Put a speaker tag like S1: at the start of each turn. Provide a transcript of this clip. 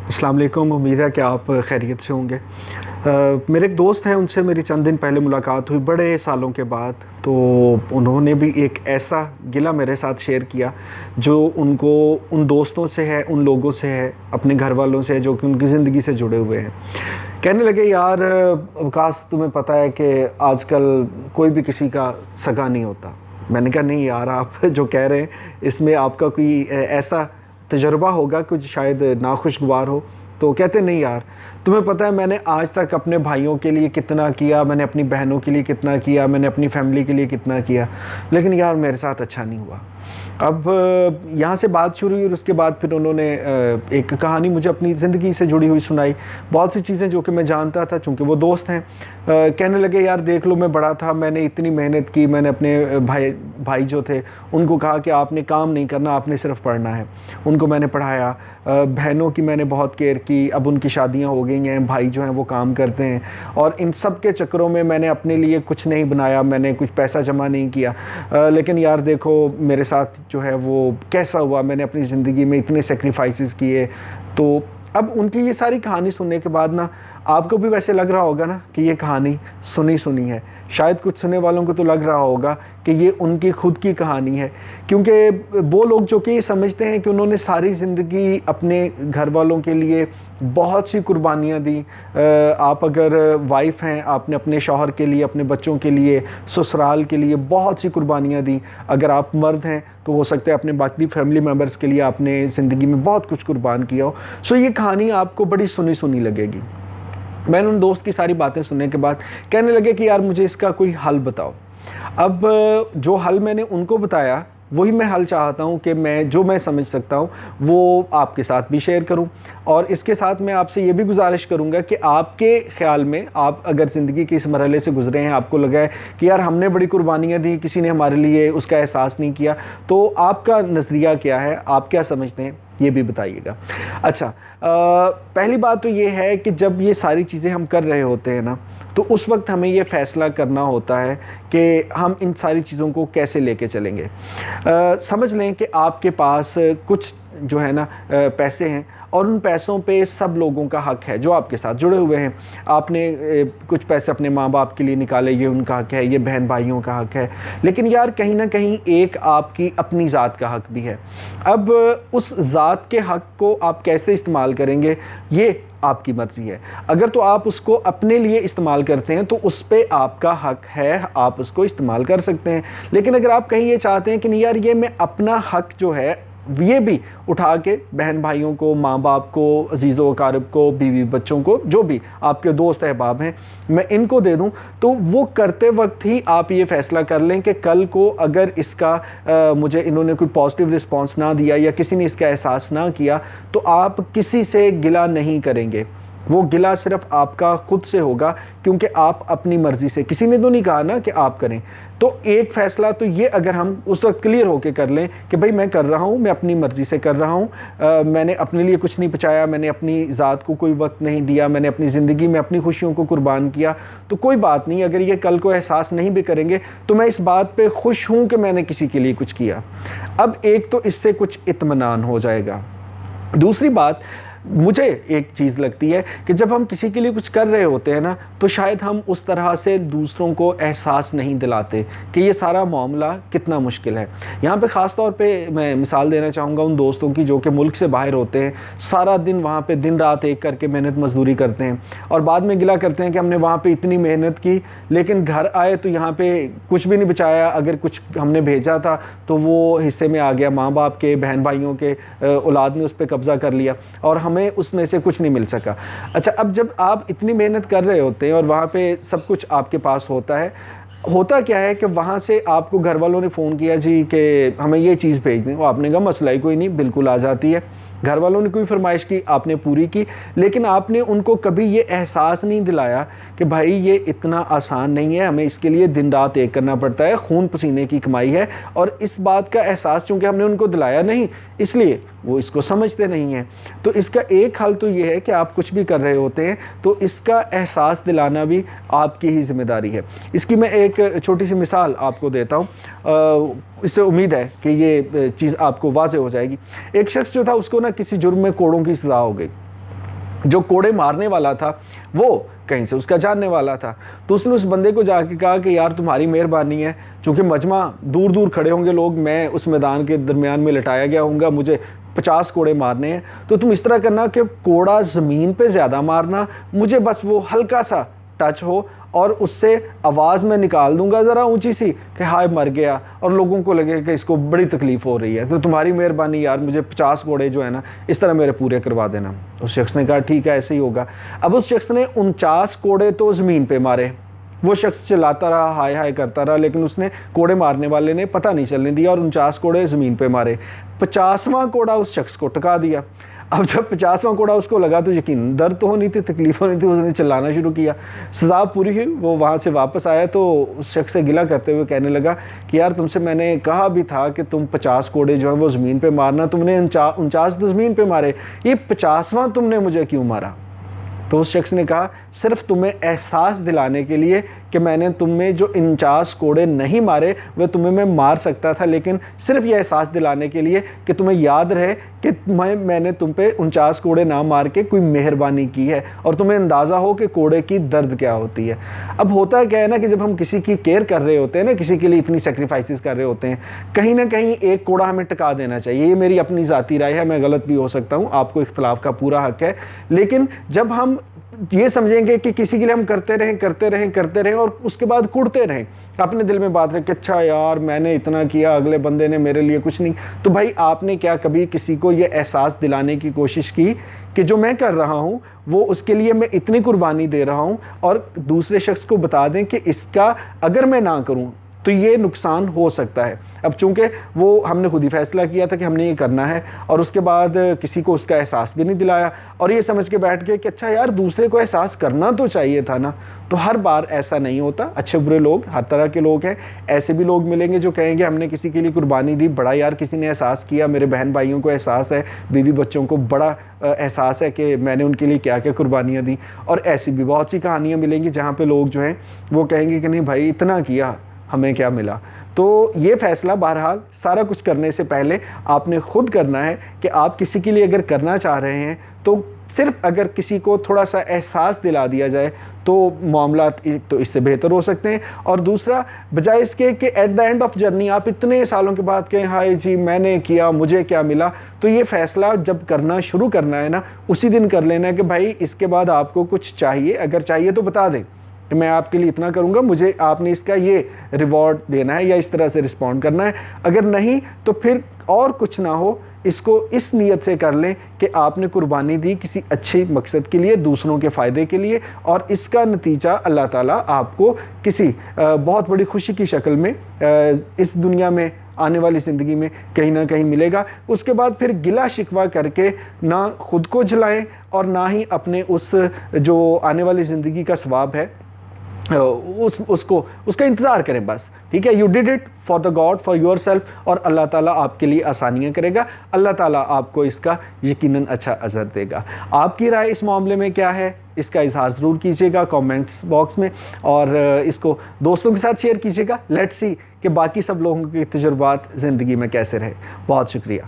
S1: अस्सलाम वालेकुम। उम्मीद है कि आप खैरियत से होंगे। मेरे एक दोस्त हैं, उनसे मेरी चंद दिन पहले मुलाकात हुई बड़े सालों के बाद। तो उन्होंने भी एक ऐसा गिला मेरे साथ शेयर किया जो उनको उन दोस्तों से है, उन लोगों से है, अपने घर वालों से है जो कि उनकी ज़िंदगी से जुड़े हुए हैं। कहने लगे, यार वकास, तुम्हें पता है कि आजकल कोई भी किसी का सगा नहीं होता। मैंने कहा, नहीं यार, आप जो कह रहे हैं इसमें आपका कोई ऐसा तजर्बा होगा कुछ शायद नाखुशगवार हो। तो कहते, नहीं यार, तुम्हें पता है मैंने आज तक अपने भाइयों के लिए कितना किया, मैंने अपनी बहनों के लिए कितना किया, मैंने अपनी फैमिली के लिए कितना किया, लेकिन यार मेरे साथ अच्छा नहीं हुआ। अब यहाँ से बात शुरू हुई और उसके बाद फिर उन्होंने एक कहानी मुझे अपनी ज़िंदगी से जुड़ी हुई सुनाई। बहुत सी चीज़ें जो कि मैं जानता था, चूँकि वो दोस्त हैं। कहने लगे, यार देख लो, मैं बड़ा था, मैंने इतनी मेहनत की, मैंने अपने भाई जो थे उनको कहा कि आपने काम नहीं करना, आपने सिर्फ पढ़ना है। उनको मैंने पढ़ाया। बहनों की मैंने बहुत केयर की, अब उनकी शादियां हो गई हैं, भाई जो हैं वो काम करते हैं, और इन सब के चक्करों में मैंने अपने लिए कुछ नहीं बनाया, मैंने कुछ पैसा जमा नहीं किया। लेकिन यार देखो मेरे साथ जो है वो कैसा हुआ, मैंने अपनी ज़िंदगी में इतने सेक्रीफाइसेस किए। तो अब उनकी ये सारी कहानी सुनने के बाद ना, आपको भी वैसे लग रहा होगा ना कि ये कहानी सुनी सुनी है। शायद कुछ सुनने वालों को तो लग रहा होगा कि ये उनकी खुद की कहानी है, क्योंकि वो लोग जो कि ये समझते हैं कि उन्होंने सारी ज़िंदगी अपने घर वालों के लिए बहुत सी कुर्बानियाँ दी। आप अगर वाइफ़ हैं, आपने अपने शौहर के लिए, अपने बच्चों के लिए, ससुराल के लिए बहुत सी कुर्बानियाँ दी। अगर आप मर्द हैं तो हो सकता है अपने बाकी फैमिली मेम्बर्स के लिए आपने ज़िंदगी में बहुत कुछ कुर्बान किया हो। सो ये कहानी आपको बड़ी सुनी सुनी लगेगी। मैंने उन दोस्त की सारी बातें सुनने के बाद कहने लगे कि यार मुझे इसका कोई हल बताओ। अब जो हल मैंने उनको बताया वही मैं हल चाहता हूँ कि मैं समझ सकता हूँ वो आपके साथ भी शेयर करूँ। और इसके साथ मैं आपसे ये भी गुजारिश करूँगा कि आपके ख़्याल में, आप अगर ज़िंदगी के इस मरहले से गुज़रे हैं, आपको लगा है कि यार हमने बड़ी कुर्बानियाँ दी, किसी ने हमारे लिए उसका एहसास नहीं किया, तो आपका नज़रिया क्या है, आप क्या समझते हैं, ये भी बताइएगा। अच्छा, पहली बात तो ये है कि जब ये सारी चीज़ें हम कर रहे होते हैं ना, तो उस वक्त हमें ये फ़ैसला करना होता है कि हम इन सारी चीज़ों को कैसे लेके चलेंगे। समझ लें कि आपके पास कुछ जो है ना पैसे हैं, और उन पैसों पे सब लोगों का हक है जो आपके साथ जुड़े हुए हैं। आपने कुछ पैसे अपने माँ बाप के लिए निकाले, ये उनका हक है, ये बहन भाइयों का हक है, लेकिन यार कहीं ना कहीं एक आपकी अपनी ज़ात का हक भी है। अब उस ज़ात के हक को आप कैसे इस्तेमाल करेंगे, ये आपकी मर्ज़ी है। अगर तो आप उसको अपने लिए इस्तेमाल करते हैं तो उस पर आपका हक है, आप उसको इस्तेमाल कर सकते हैं। लेकिन अगर आप कहीं ये चाहते हैं कि नहीं यार, ये मैं अपना हक जो है ये भी उठा के बहन भाइयों को, माँ बाप को, अजीज़ो अकारब को, बीवी बच्चों को, जो भी आपके दोस्त अहबाब हैं, मैं इनको दे दूं, तो वो करते वक्त ही आप ये फ़ैसला कर लें कि कल को अगर इसका मुझे इन्होंने कोई पॉजिटिव रिस्पांस ना दिया या किसी ने इसका एहसास ना किया, तो आप किसी से गिला नहीं करेंगे। वो गिला सिर्फ आपका खुद से होगा, क्योंकि आप अपनी मर्ज़ी से, किसी ने तो नहीं कहा ना कि आप करें। तो एक फ़ैसला तो ये अगर हम उस वक्त क्लियर होकर कर लें कि भाई मैं कर रहा हूँ, मैं अपनी मर्ज़ी से कर रहा हूँ, मैंने अपने लिए कुछ नहीं बचाया, मैंने अपनी ज़ात को कोई वक्त नहीं दिया, मैंने अपनी ज़िंदगी में अपनी खुशियों को कुर्बान किया, तो कोई बात नहीं। अगर ये कल को एहसास नहीं भी करेंगे तो मैं इस बात पे खुश हूँ कि मैंने किसी के लिए कुछ किया। अब एक तो इससे कुछ इत्मीनान हो जाएगा। दूसरी बात, मुझे एक चीज़ लगती है कि जब हम किसी के लिए कुछ कर रहे होते हैं ना, तो शायद हम उस तरह से दूसरों को एहसास नहीं दिलाते कि ये सारा मामला कितना मुश्किल है। यहाँ पे ख़ास तौर पे मैं मिसाल देना चाहूँगा उन दोस्तों की जो कि मुल्क से बाहर होते हैं, सारा दिन वहाँ पे दिन रात एक करके मेहनत मजदूरी करते हैं, और बाद में गिला करते हैं कि हमने वहाँ पे इतनी मेहनत की, लेकिन घर आए तो यहाँ पे कुछ भी नहीं बचाया। अगर कुछ हमने भेजा था तो वो हिस्से में आ गया माँ बाप के, बहन भाइयों के, औलाद ने उस पर कब्ज़ा कर लिया, और हमें उसमें से कुछ नहीं मिल सका। अच्छा, अब जब आप इतनी मेहनत कर रहे होते हैं और वहाँ पे सब कुछ आपके पास होता है, होता क्या है कि वहाँ से आपको घर वालों ने फ़ोन किया जी कि हमें ये चीज़ भेज दें, आपने कहा मसला ही कोई नहीं, बिल्कुल आ जाती है। घर वालों ने कोई फरमाइश की, आपने पूरी की, लेकिन आपने उनको कभी ये एहसास नहीं दिलाया कि भाई ये इतना आसान नहीं है, हमें इसके लिए दिन रात एक करना पड़ता है, खून पसीने की कमाई है। और इस बात का एहसास चूँकि हमने उनको दिलाया नहीं, इसलिए वो इसको समझते नहीं हैं। तो इसका एक हल तो ये है कि आप कुछ भी कर रहे होते हैं तो इसका एहसास दिलाना भी आपकी ही ज़िम्मेदारी है। इसकी मैं एक छोटी सी मिसाल आपको देता हूँ, इससे उम्मीद है कि ये चीज़ आपको वाज़ेह हो जाएगी। एक शख्स जो था, उसको ना किसी जुर्म में कोड़ों की सज़ा हो गई। جو کوڑے مارنے والا تھا وہ کہیں سے اس کا جاننے والا تھا، تو اس نے اس بندے کو جا کے کہا کہ یار تمہاری مہربانی ہے، چونکہ مجمع دور دور کھڑے ہوں گے لوگ، میں اس میدان کے درمیان میں لٹایا گیا ہوں گا، مجھے 50 کوڑے مارنے ہیں، تو تم اس طرح کرنا کہ کوڑا زمین پہ زیادہ مارنا، مجھے بس وہ ہلکا سا ٹچ ہو اور اس سے آواز میں نکال دوں گا ذرا اونچی سی کہ ہائے مر گیا، اور لوگوں کو لگے کہ اس کو بڑی تکلیف ہو رہی ہے، تو تمہاری مہربانی یار مجھے 50 کوڑے جو ہے نا اس طرح میرے پورے کروا دینا۔ اس شخص نے کہا ٹھیک ہے ایسے ہی ہوگا۔ اب اس شخص نے 49 کوڑے تو زمین پہ مارے، وہ شخص چلاتا رہا، ہائے ہائے کرتا رہا، لیکن اس نے کوڑے مارنے والے نے پتہ نہیں چلنے دیا اور 49 کوڑے زمین پہ مارے۔ 50واں کوڑا اس شخص کو ٹکا دیا۔ اب جب 50واں کوڑا اس کو لگا تو یقین درد تو ہونی تھی، تکلیف ہونی تھی، اس نے چلانا شروع کیا، سزا پوری ہوئی، وہ وہاں سے واپس آیا تو اس شخص سے گلہ کرتے ہوئے کہنے لگا کہ یار تم سے میں نے کہا بھی تھا کہ تم 50 کوڑے جو ہیں وہ زمین پہ مارنا، تم نے 49 تو زمین پہ مارے، یہ 50واں تم نے مجھے کیوں مارا؟ تو اس شخص نے کہا صرف تمہیں احساس دلانے کے لیے کہ میں نے تم میں جو 49 کوڑے نہیں مارے وہ تمہیں میں مار سکتا تھا، لیکن صرف یہ احساس دلانے کے لیے کہ تمہیں یاد رہے کہ میں نے تم پہ 49 کوڑے نہ مار کے کوئی مہربانی کی ہے، اور تمہیں اندازہ ہو کہ کوڑے کی درد کیا ہوتی ہے۔ اب ہوتا کیا ہے نا کہ جب ہم کسی کی کیئر کر رہے ہوتے ہیں نا، کسی کے لیے اتنی سیکریفائسز کر رہے ہوتے ہیں، کہیں نہ کہیں ایک کوڑا ہمیں ٹکا دینا چاہیے۔ یہ میری اپنی ذاتی رائے ہے، میں غلط بھی ہو سکتا ہوں، آپ کو اختلاف کا پورا حق ہے، لیکن جب ہم یہ سمجھیں گے کہ کسی کے لیے ہم کرتے رہیں اور اس کے بعد کڑتے رہیں، اپنے دل میں بات رہے کہ اچھا یار میں نے اتنا کیا، اگلے بندے نے میرے لیے کچھ نہیں، تو بھائی آپ نے کیا کبھی کسی کو یہ احساس دلانے کی کوشش کی کہ جو میں کر رہا ہوں وہ اس کے لیے میں اتنی قربانی دے رہا ہوں، اور دوسرے شخص کو بتا دیں کہ اس کا اگر میں نہ کروں تو یہ نقصان ہو سکتا ہے۔ اب چونکہ وہ ہم نے خود ہی فیصلہ کیا تھا کہ ہم نے یہ کرنا ہے، اور اس کے بعد کسی کو اس کا احساس بھی نہیں دلایا، اور یہ سمجھ کے بیٹھ گئے کہ اچھا یار دوسرے کو احساس کرنا تو چاہیے تھا نا۔ تو ہر بار ایسا نہیں ہوتا، اچھے برے لوگ ہر طرح کے لوگ ہیں، ایسے بھی لوگ ملیں گے جو کہیں گے ہم نے کسی کے لیے قربانی دی، بڑا یار کسی نے احساس کیا، میرے بہن بھائیوں کو احساس ہے، بیوی بچوں کو بڑا احساس ہے کہ میں نے ان کے لیے کیا کیا قربانیاں دی، اور ایسی بھی بہت سی کہانیاں ملیں گی جہاں پہ لوگ جو ہیں وہ کہیں گے کہ نہیں بھائی اتنا کیا ہمیں کیا ملا۔ تو یہ فیصلہ بہرحال سارا کچھ کرنے سے پہلے آپ نے خود کرنا ہے کہ آپ کسی کے لیے اگر کرنا چاہ رہے ہیں تو صرف اگر کسی کو تھوڑا سا احساس دلا دیا جائے تو معاملات تو اس سے بہتر ہو سکتے ہیں، اور دوسرا بجائے اس کے کہ at the end of journey آپ اتنے سالوں کے بعد کہیں ہائے جی میں نے کیا مجھے کیا ملا، تو یہ فیصلہ جب کرنا شروع کرنا ہے نا اسی دن کر لینا ہے کہ بھائی اس کے بعد آپ کو کچھ چاہیے، اگر چاہیے تو بتا دیں کہ میں آپ کے لیے اتنا کروں گا، مجھے آپ نے اس کا یہ ریوارڈ دینا ہے یا اس طرح سے رسپونڈ کرنا ہے، اگر نہیں تو پھر اور کچھ نہ ہو اس کو اس نیت سے کر لیں کہ آپ نے قربانی دی کسی اچھے مقصد کے لیے، دوسروں کے فائدے کے لیے، اور اس کا نتیجہ اللہ تعالیٰ آپ کو کسی بہت بڑی خوشی کی شکل میں اس دنیا میں آنے والی زندگی میں کہیں نہ کہیں ملے گا۔ اس کے بعد پھر گلہ شکوہ کر کے نہ خود کو جلائیں اور نہ ہی اپنے اس جو آنے والی زندگی کا ثواب ہے اس کا انتظار کریں بس، ٹھیک ہے، you did it for the God for your self, اور اللہ تعالیٰ آپ کے لیے آسانیاں کرے گا، اللہ تعالیٰ آپ کو اس کا یقیناً اچھا اجر دے گا۔ آپ کی رائے اس معاملے میں کیا ہے، اس کا اظہار ضرور کیجیے گا کامنٹس باکس میں، اور اس کو دوستوں کے ساتھ شیئر کیجیے گا۔ لیٹس سی کہ باقی سب لوگوں کے تجربات زندگی میں کیسے رہے۔ بہت شکریہ۔